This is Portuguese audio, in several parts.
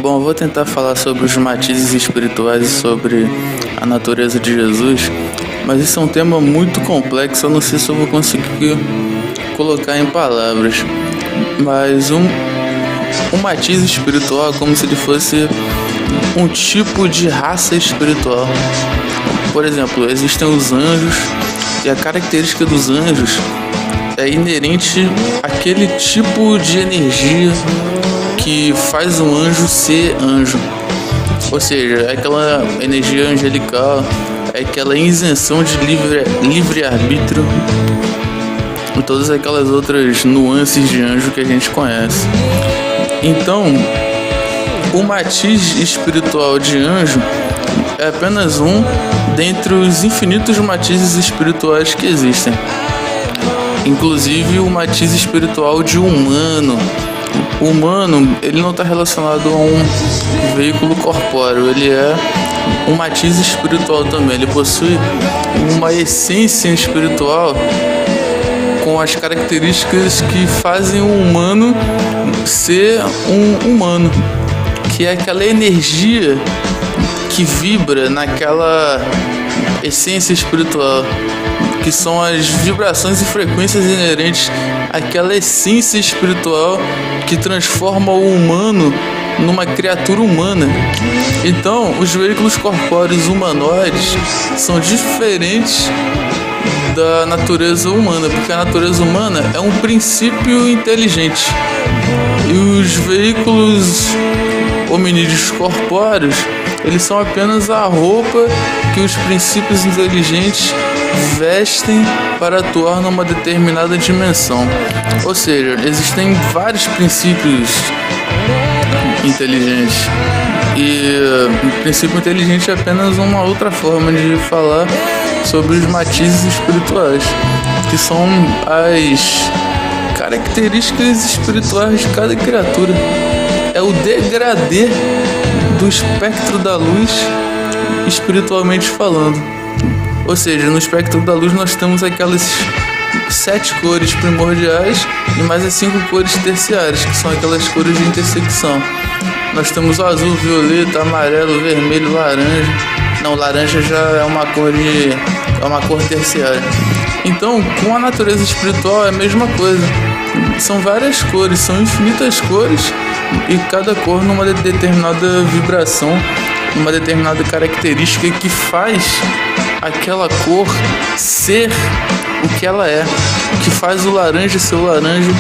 Bom, eu vou tentar falar sobre os matizes espirituais e sobre a natureza de Jesus, mas isso é um tema muito complexo, eu não sei se eu vou conseguir colocar em palavras. Mas um matiz espiritual é como se ele fosse um tipo de raça espiritual. Por exemplo, existem os anjos, e a característica dos anjos é inerente àquele tipo de energia que faz um anjo ser anjo. Ou seja, é aquela energia angelical, é aquela isenção de livre-arbítrio e todas aquelas outras nuances de anjo que a gente conhece. Então, o matiz espiritual de anjo é apenas um dentre os infinitos matizes espirituais que existem. Inclusive o matiz espiritual de humano. O humano, ele não está relacionado a um veículo corpóreo, ele é um matiz espiritual também. Ele possui uma essência espiritual com as características que fazem o humano ser um humano, que é aquela energia que vibra naquela essência espiritual, que são as vibrações e frequências inerentes àquela essência espiritual que transforma o humano numa criatura humana. Então, os veículos corpóreos humanoides são diferentes da natureza humana, porque a natureza humana é um princípio inteligente e os veículos hominídeos corpóreos, eles são apenas a roupa que os princípios inteligentes vestem para atuar numa determinada dimensão. Ou seja, existem vários princípios inteligentes e o princípio inteligente é apenas uma outra forma de falar sobre os matizes espirituais, que são as características espirituais de cada criatura. É o degradê do espectro da luz espiritualmente falando. Ou seja, no espectro da luz nós temos aquelas 7 cores primordiais e mais as 5 cores terciárias, que são aquelas cores de intersecção. Nós temos o azul, violeta, amarelo, vermelho, laranja. Não, laranja já é uma cor terciária. Então, com a natureza espiritual é a mesma coisa. São várias cores, são infinitas cores, e cada cor numa determinada vibração, uma determinada característica que faz aquela cor ser o que ela é, que faz o laranja ser o laranja,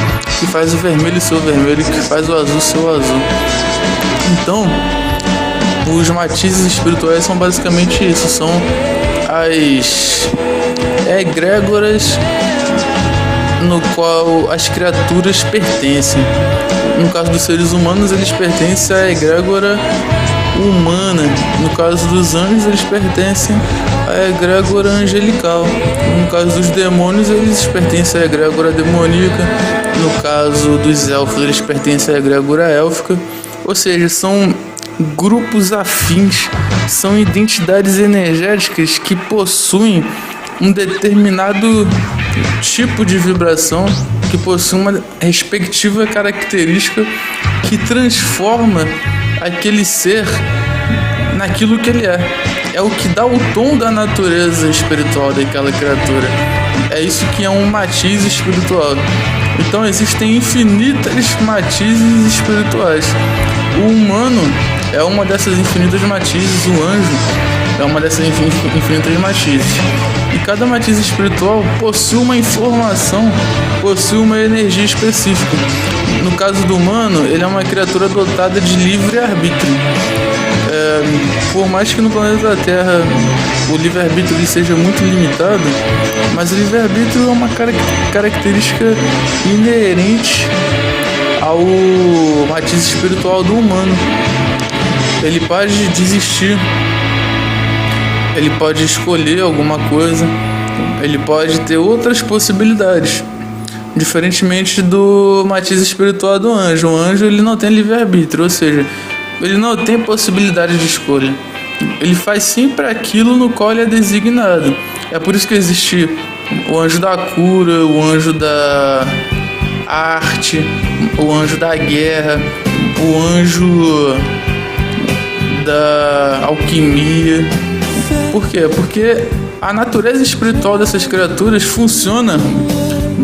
que faz o vermelho ser o vermelho, que faz o azul ser o azul. Então, os matizes espirituais são basicamente isso, são as egrégoras no qual as criaturas pertencem. No caso dos seres humanos, eles pertencem à egrégora humana. No caso dos anjos, eles pertencem à egrégora angelical. No caso dos demônios, eles pertencem à egrégora demoníaca. No caso dos elfos, eles pertencem à egrégora élfica. Ou seja, são grupos afins, são identidades energéticas que possuem um determinado tipo de vibração, que possui uma respectiva característica que transforma aquele ser naquilo que ele é. É o que dá o tom da natureza espiritual daquela criatura. É isso que é um matiz espiritual. Então existem infinitas matizes espirituais. O humano é uma dessas infinitas matizes, o anjo é uma dessas infinitas matizes. E cada matiz espiritual possui uma informação, possui uma energia específica. No caso do humano, ele é uma criatura dotada de livre-arbítrio. Por mais que no planeta Terra o livre-arbítrio seja muito limitado, mas o livre-arbítrio é uma característica inerente ao matiz espiritual do humano. Ele pode desistir, ele pode escolher alguma coisa, ele pode ter outras possibilidades, diferentemente do matiz espiritual do anjo. O anjo, ele não tem livre-arbítrio, ou seja, ele não tem possibilidade de escolha. Ele faz sempre aquilo no qual ele é designado. É por isso que existe o anjo da cura, o anjo da arte, o anjo da guerra, o anjo da alquimia. Por quê? Porque a natureza espiritual dessas criaturas funciona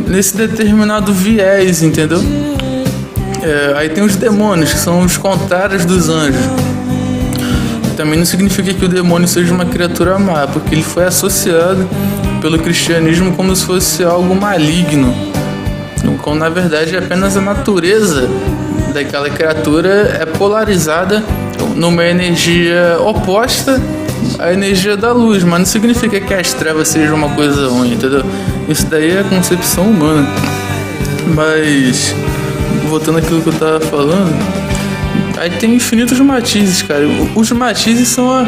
nesse determinado viés, entendeu? Aí tem os demônios, que são os contrários dos anjos. Também não significa que o demônio seja uma criatura má, porque ele foi associado pelo cristianismo como se fosse algo maligno, quando na verdade é apenas a natureza daquela criatura é polarizada numa energia oposta à energia da luz, mas não significa que as trevas sejam uma coisa ruim, entendeu? Isso daí é a concepção humana. Mas voltando àquilo que eu tava falando, aí tem infinitos matizes, cara. Os matizes são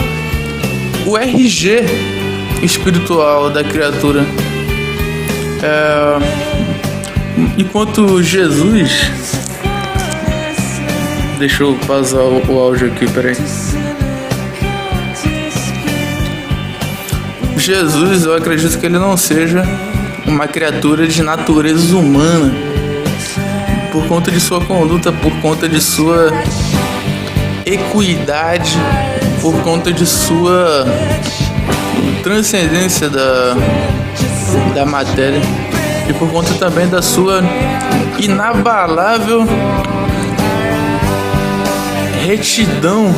o RG espiritual da criatura. Enquanto Jesus... Deixa eu pausar o áudio aqui, peraí. Jesus, eu acredito que ele não seja uma criatura de natureza humana, por conta de sua conduta, por conta de sua equidade, por conta de sua transcendência da matéria e por conta também da sua inabalável retidão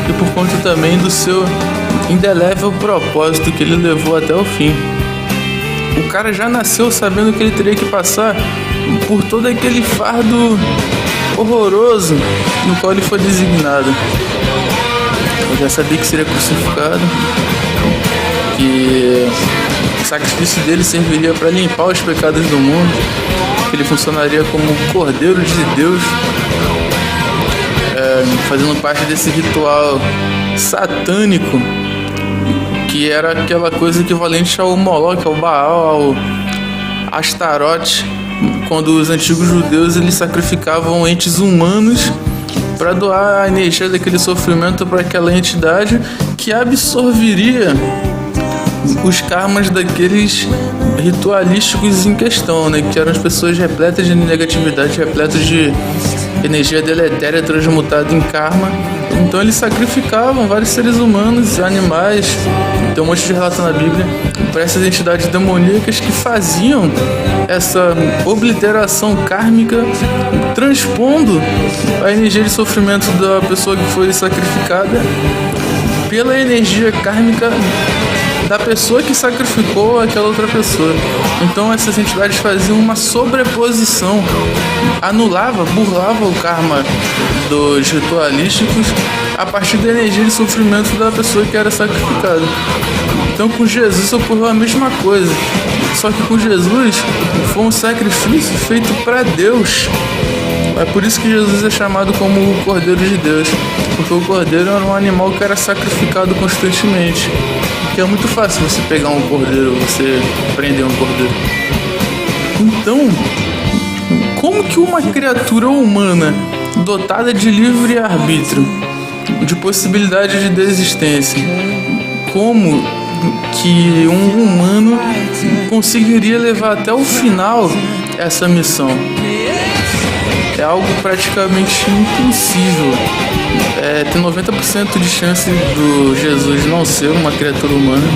e por conta também do seu indelével propósito que ele levou até o fim. O cara já nasceu sabendo que ele teria que passar por todo aquele fardo horroroso no qual ele foi designado. Eu já sabia que seria crucificado, que o sacrifício dele serviria para limpar os pecados do mundo, que ele funcionaria como o Cordeiro de Deus, fazendo parte desse ritual satânico, que era aquela coisa equivalente ao Moloque, ao Baal, ao Astarote, quando os antigos judeus eles sacrificavam entes humanos para doar a energia daquele sofrimento para aquela entidade que absorveria os karmas daqueles ritualísticos em questão, né? Que eram as pessoas repletas de negatividade, repletas de energia deletéria transmutada em karma. Então eles sacrificavam vários seres humanos, animais, tem um monte de relato na Bíblia, para essas entidades demoníacas que faziam essa obliteração kármica, transpondo a energia de sofrimento da pessoa que foi sacrificada pela energia kármica da pessoa que sacrificou aquela outra pessoa. Então essas entidades faziam uma sobreposição, burlava o karma dos ritualísticos a partir da energia de sofrimento da pessoa que era sacrificada. Então com Jesus ocorreu a mesma coisa, só que com Jesus foi um sacrifício feito para Deus. É por isso que Jesus é chamado como o Cordeiro de Deus, porque o cordeiro era um animal que era sacrificado constantemente. Porque é muito fácil você pegar um cordeiro, você prender um cordeiro. Então, como que uma criatura humana dotada de livre arbítrio, de possibilidade de desistência, como que um humano conseguiria levar até o final essa missão? É algo praticamente impossível. Tem 90% de chance do Jesus não ser uma criatura humana,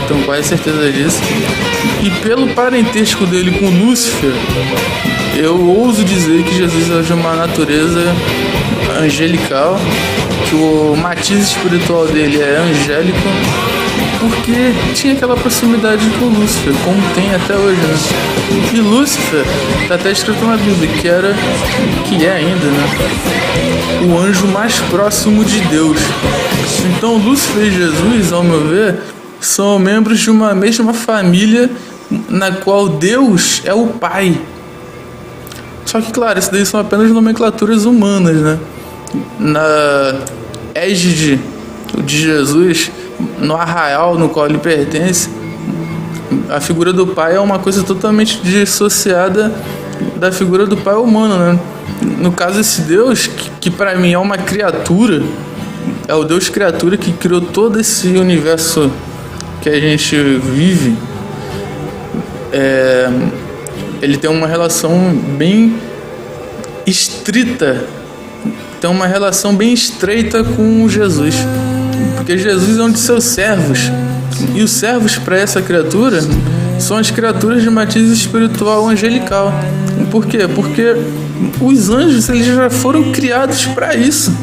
tenho quase certeza disso. E pelo parentesco dele com Lúcifer, eu ouso dizer que Jesus é de uma natureza angelical, que o matiz espiritual dele é angélico, porque tinha aquela proximidade com Lúcifer, como tem até hoje, né? E Lúcifer, está até escrito na Bíblia, que é ainda, né? O anjo mais próximo de Deus. Então Lúcifer e Jesus, ao meu ver, são membros de uma mesma família na qual Deus é o Pai. Só que, claro, isso daí são apenas nomenclaturas humanas, né? Na égide de Jesus, no arraial no qual ele pertence, a figura do pai é uma coisa totalmente dissociada da figura do pai humano, né? No caso, esse Deus, que para mim é uma criatura, é o Deus criatura que criou todo esse universo que a gente vive, ele tem uma relação bem estrita tem uma relação bem estreita com Jesus, porque Jesus é um de seus servos, e os servos para essa criatura são as criaturas de matiz espiritual angelical. Por quê? Porque os anjos, eles já foram criados para isso.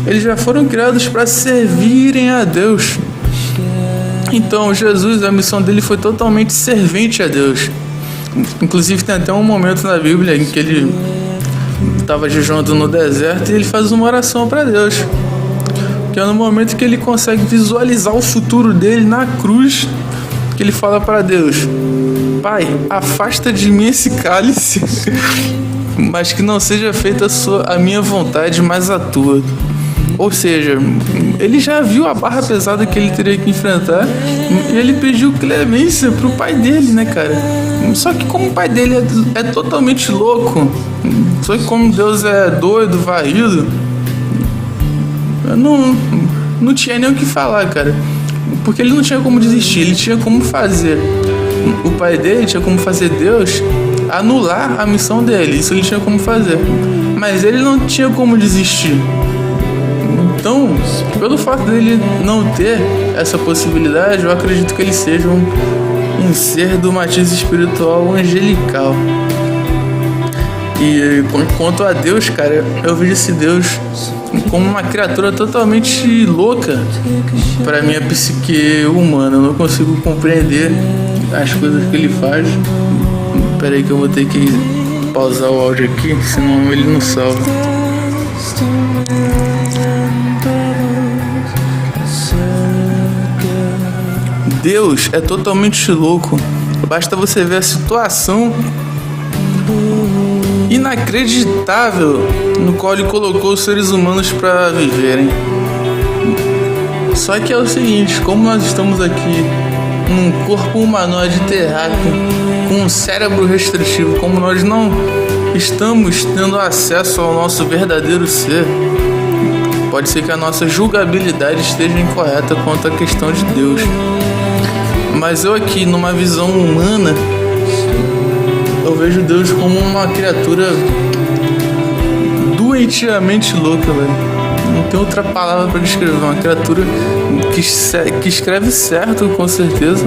Eles já foram criados para servirem a Deus. Então, Jesus, a missão dele foi totalmente servente a Deus. Inclusive, tem até um momento na Bíblia em que ele estava jejuando no deserto e ele faz uma oração para Deus, que é no momento que ele consegue visualizar o futuro dele na cruz, que ele fala para Deus: Pai, afasta de mim esse cálice, mas que não seja feita a minha vontade, mas a tua. Ou seja, ele já viu a barra pesada que ele teria que enfrentar e ele pediu clemência pro pai dele, né, cara? Só que como o pai dele é totalmente louco, só que como Deus é doido, varrido, não tinha nem o que falar, cara. Porque ele não tinha como desistir, ele tinha como fazer. O pai dele tinha como fazer Deus anular a missão dele, isso ele tinha como fazer. Mas ele não tinha como desistir. Então, pelo fato dele não ter essa possibilidade, eu acredito que ele seja um ser do matiz espiritual angelical. E quanto a Deus, cara, eu vejo esse Deus como uma criatura totalmente louca para minha psique humana. Eu não consigo compreender as coisas que ele faz. Espera aí que eu vou ter que pausar o áudio aqui, senão ele não salva. Deus é totalmente louco. Basta você ver a situação inacreditável no qual ele colocou os seres humanos para viverem. Só que é o seguinte, como nós estamos aqui num corpo humanoide terráqueo com um cérebro restritivo, como nós não estamos tendo acesso ao nosso verdadeiro ser, pode ser que a nossa julgabilidade esteja incorreta quanto à questão de Deus. Mas eu aqui, numa visão humana, eu vejo Deus como uma criatura doentiamente louca, velho. Não tem outra palavra para descrever. Uma criatura que escreve certo, com certeza,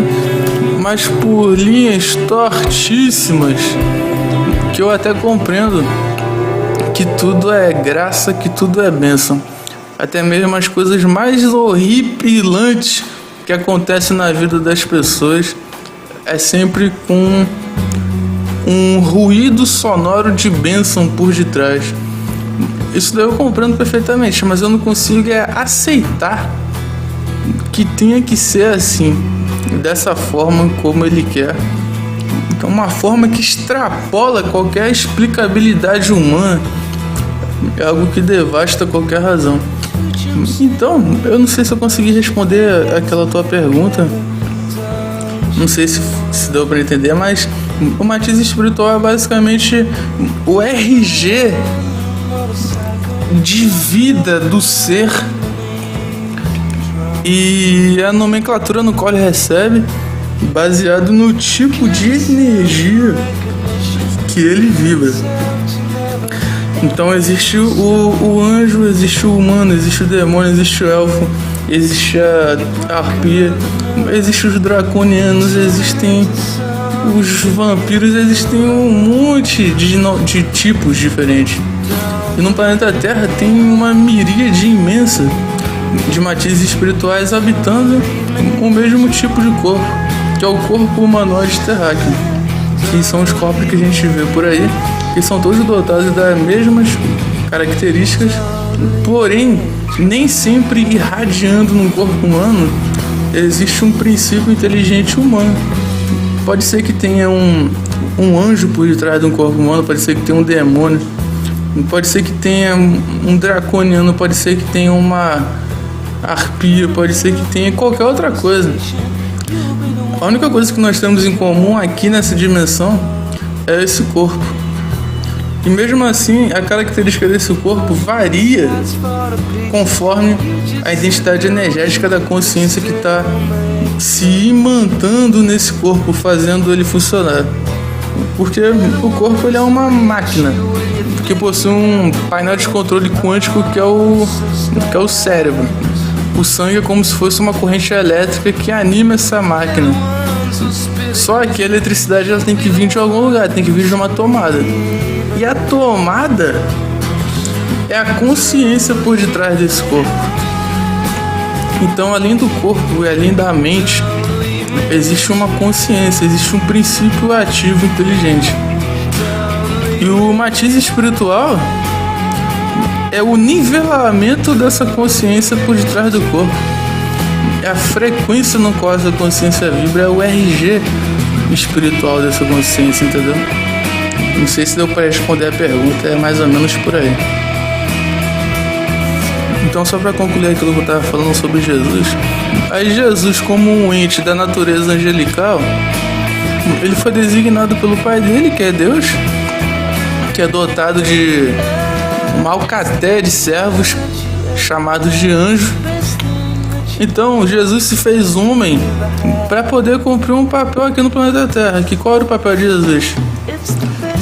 mas por linhas tortíssimas, que eu até compreendo que tudo é graça, que tudo é bênção. Até mesmo as coisas mais horripilantes que acontecem na vida das pessoas é sempre com um ruído sonoro de bênção por detrás. Isso daí eu compreendo perfeitamente, mas eu não consigo aceitar que tenha que ser assim, dessa forma como ele quer. Então, uma forma que extrapola qualquer explicabilidade humana, é algo que devasta qualquer razão. Então, eu não sei se eu consegui responder aquela tua pergunta. Não sei se deu para entender, mas o matiz espiritual é basicamente o RG de vida do ser e a nomenclatura no qual ele recebe, baseado no tipo de energia que ele vibra. Então existe o anjo, existe o humano, existe o demônio, existe o elfo, existe a arpia, existem os draconianos, existem os vampiros, existem um monte de tipos diferentes. E no planeta Terra tem uma miríade imensa de matizes espirituais habitando o mesmo tipo de corpo, que é o corpo humanoide terráqueo, que são os corpos que a gente vê por aí, que são todos dotados das mesmas características, porém, nem sempre irradiando no corpo humano existe um princípio inteligente humano. Pode ser que tenha um anjo por detrás de um corpo humano, pode ser que tenha um demônio, pode ser que tenha um draconiano, pode ser que tenha uma arpia, pode ser que tenha qualquer outra coisa. A única coisa que nós temos em comum aqui nessa dimensão é esse corpo. E mesmo assim, a característica desse corpo varia conforme a identidade energética da consciência que está se imantando nesse corpo, fazendo ele funcionar. Porque o corpo ele é uma máquina. que possui um painel de controle quântico que é o cérebro. O sangue é como se fosse uma corrente elétrica que anima essa máquina. Só que a eletricidade ela tem que vir de algum lugar, tem que vir de uma tomada. E a tomada é a consciência por detrás desse corpo. Então, além do corpo e além da mente, existe uma consciência, existe um princípio ativo inteligente. E o matiz espiritual é o nivelamento dessa consciência por detrás do corpo. É a frequência no qual essa consciência vibra, é o RG espiritual dessa consciência, entendeu? Não sei se deu para responder a pergunta, é mais ou menos por aí. Então, só para concluir aquilo que eu estava falando sobre Jesus, aí Jesus, como um ente da natureza angelical, ele foi designado pelo pai dele, que é Deus, que é dotado de uma alcatéia de servos chamados de anjos. Então, Jesus se fez homem para poder cumprir um papel aqui no planeta Terra. Que qual era o papel de Jesus?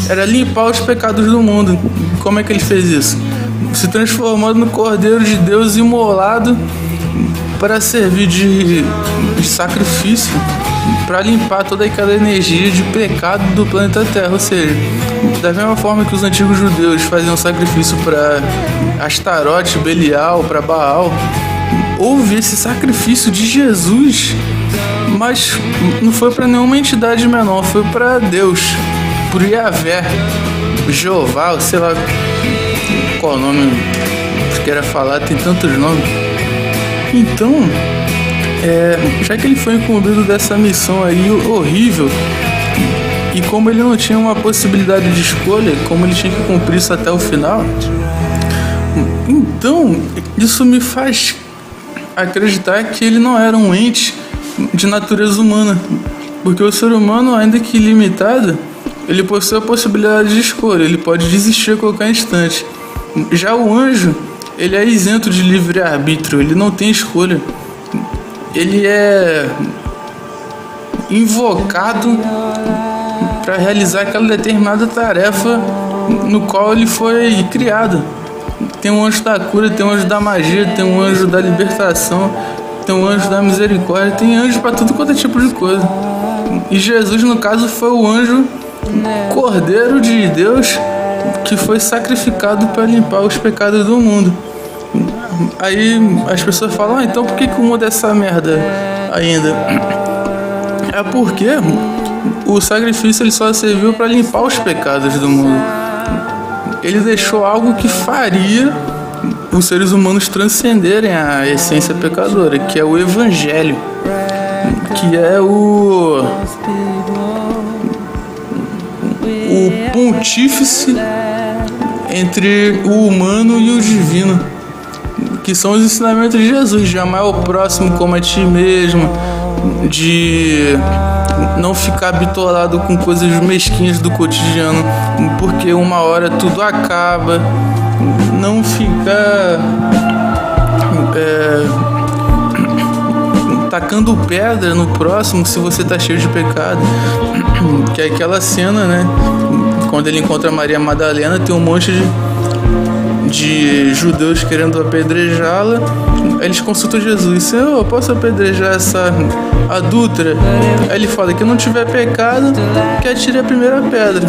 Era limpar os pecados do mundo. Como é que ele fez isso? Se transformando no Cordeiro de Deus imolado para servir de sacrifício, para limpar toda aquela energia de pecado do planeta Terra. Ou seja, da mesma forma que os antigos judeus faziam sacrifício para Astarote, Belial, para Baal, houve esse sacrifício de Jesus, mas não foi para nenhuma entidade menor, foi para Deus, por Yahvé, Jeová, sei lá qual nome que queira falar, tem tantos nomes. Então, já que ele foi incumbido dessa missão aí horrível, e como ele não tinha uma possibilidade de escolha, como ele tinha que cumprir isso até o final, então isso me faz acreditar que ele não era um ente de natureza humana, porque o ser humano, ainda que limitado, ele possui a possibilidade de escolha, ele pode desistir a qualquer instante. Já o anjo, ele é isento de livre-arbítrio, ele não tem escolha, ele é invocado para realizar aquela determinada tarefa no qual ele foi criado. Tem um anjo da cura, tem um anjo da magia, tem um anjo da libertação, tem um anjo da misericórdia, tem anjo para tudo quanto é tipo de coisa. E Jesus, no caso, foi o anjo Cordeiro de Deus que foi sacrificado para limpar os pecados do mundo. Aí as pessoas falam, então por que o mundo é essa merda ainda? É porque o sacrifício ele só serviu para limpar os pecados do mundo. Ele deixou algo que faria os seres humanos transcenderem a essência pecadora, que é o Evangelho, que é o pontífice entre o humano e o divino, que são os ensinamentos de Jesus, de amar o próximo como a ti mesmo, de não ficar bitolado com coisas mesquinhas do cotidiano, porque uma hora tudo acaba, não ficar tacando pedra no próximo se você tá cheio de pecado, que é aquela cena, né, quando ele encontra Maria Madalena, tem um monte de judeus querendo apedrejá-la. Eles consultam Jesus: Senhor, eu posso apedrejar essa adúltera? Aí ele fala: que não tiver pecado, que atire a primeira pedra.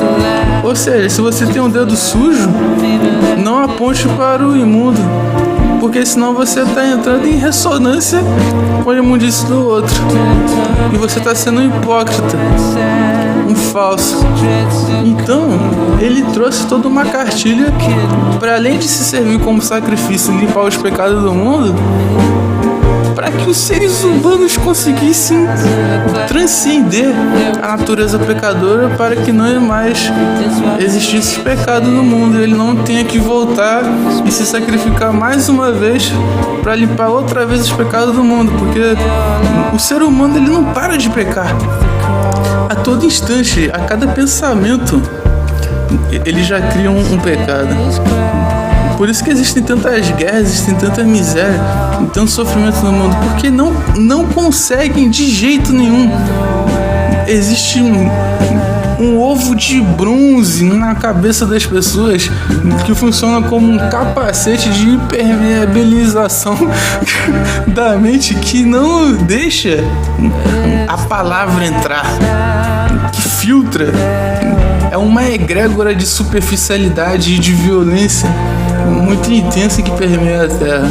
Ou seja, se você tem um dedo sujo, não aponte para o imundo, porque senão você está entrando em ressonância com a imundície do outro, e você está sendo um hipócrita, um falso. Então ele trouxe toda uma cartilha para, além de se servir como sacrifício e limpar os pecados do mundo, para que os seres humanos conseguissem transcender a natureza pecadora, para que não mais existisse pecado no mundo, ele não tenha que voltar e se sacrificar mais uma vez para limpar outra vez os pecados do mundo, porque o ser humano ele não para de pecar. A todo instante, a cada pensamento, ele já cria um pecado. Por isso que existem tantas guerras, existem tanta miséria, tanto sofrimento no mundo, porque não conseguem de jeito nenhum. Existe um ovo de bronze na cabeça das pessoas que funciona como um capacete de impermeabilização da mente que não deixa a palavra entrar, que filtra. É uma egrégora de superficialidade e de violência muito intensa que permeia a Terra.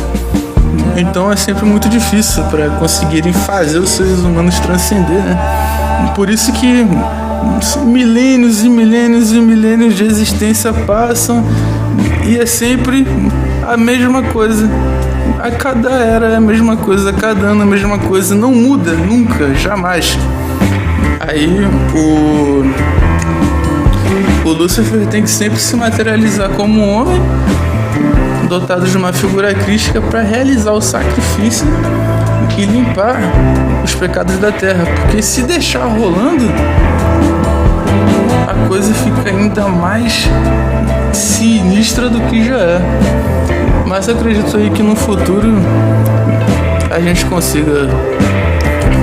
Então é sempre muito difícil para conseguirem fazer os seres humanos transcender, né? Por isso que milênios e milênios e milênios de existência passam e é sempre a mesma coisa. A cada era é a mesma coisa, a cada ano é a mesma coisa. Não muda, nunca, jamais. Aí o Lúcifer tem que sempre se materializar como um homem dotado de uma figura crística para realizar o sacrifício e limpar os pecados da terra, porque se deixar rolando, a coisa fica ainda mais sinistra do que já é. Mas acredito aí que no futuro a gente consiga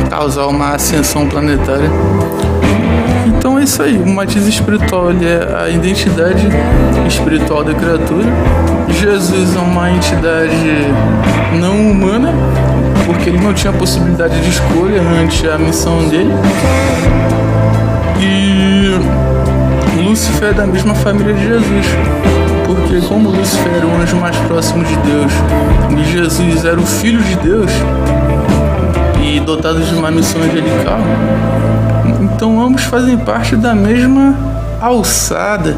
causar uma ascensão planetária. Então é isso aí, o matiz espiritual ele é a identidade espiritual da criatura. Jesus é uma entidade não humana, porque ele não tinha possibilidade de escolha ante a missão dele. E Lúcifer é da mesma família de Jesus, porque como Lúcifer era o anjo mais próximo de Deus e Jesus era o Filho de Deus e dotado de uma missão angelical, então ambos fazem parte da mesma alçada,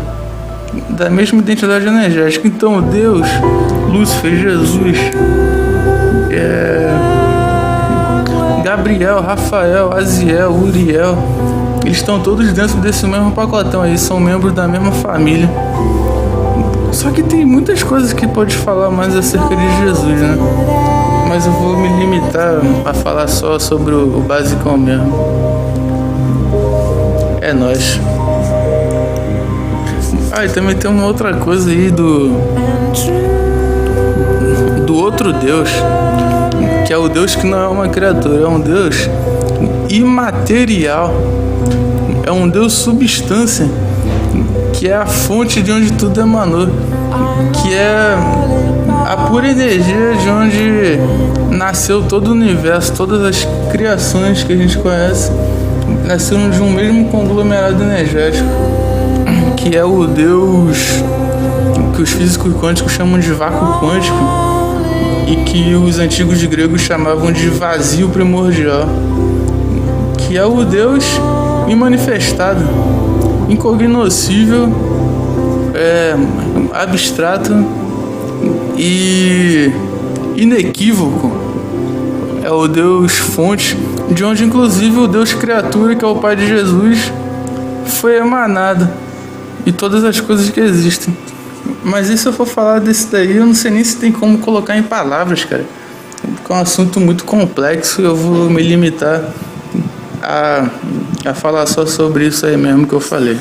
da mesma identidade energética. Então Deus, Lúcifer, Jesus, Gabriel, Rafael, Aziel, Uriel, eles estão todos dentro desse mesmo pacotão aí, são membros da mesma família. Só que tem muitas coisas que pode falar mais acerca de Jesus, né? Mas eu vou me limitar a falar só sobre o basicão mesmo. É nóis. E também tem uma outra coisa aí do outro Deus, que é o Deus que não é uma criatura, é um Deus imaterial, é um Deus substância, que é a fonte de onde tudo emanou, que é a pura energia de onde nasceu todo o universo, todas as criações que a gente conhece nasceram de um mesmo conglomerado energético, que é o Deus que os físicos quânticos chamam de vácuo quântico e que os antigos gregos chamavam de vazio primordial, que é o Deus imanifestado, incognoscível, abstrato e inequívoco. É o Deus fonte, de onde inclusive o Deus criatura, que é o Pai de Jesus, foi emanado, e todas as coisas que existem. Mas e se eu for falar desse daí, eu não sei nem se tem como colocar em palavras, cara, porque é um assunto muito complexo. Eu vou me limitar a falar só sobre isso aí mesmo que eu falei.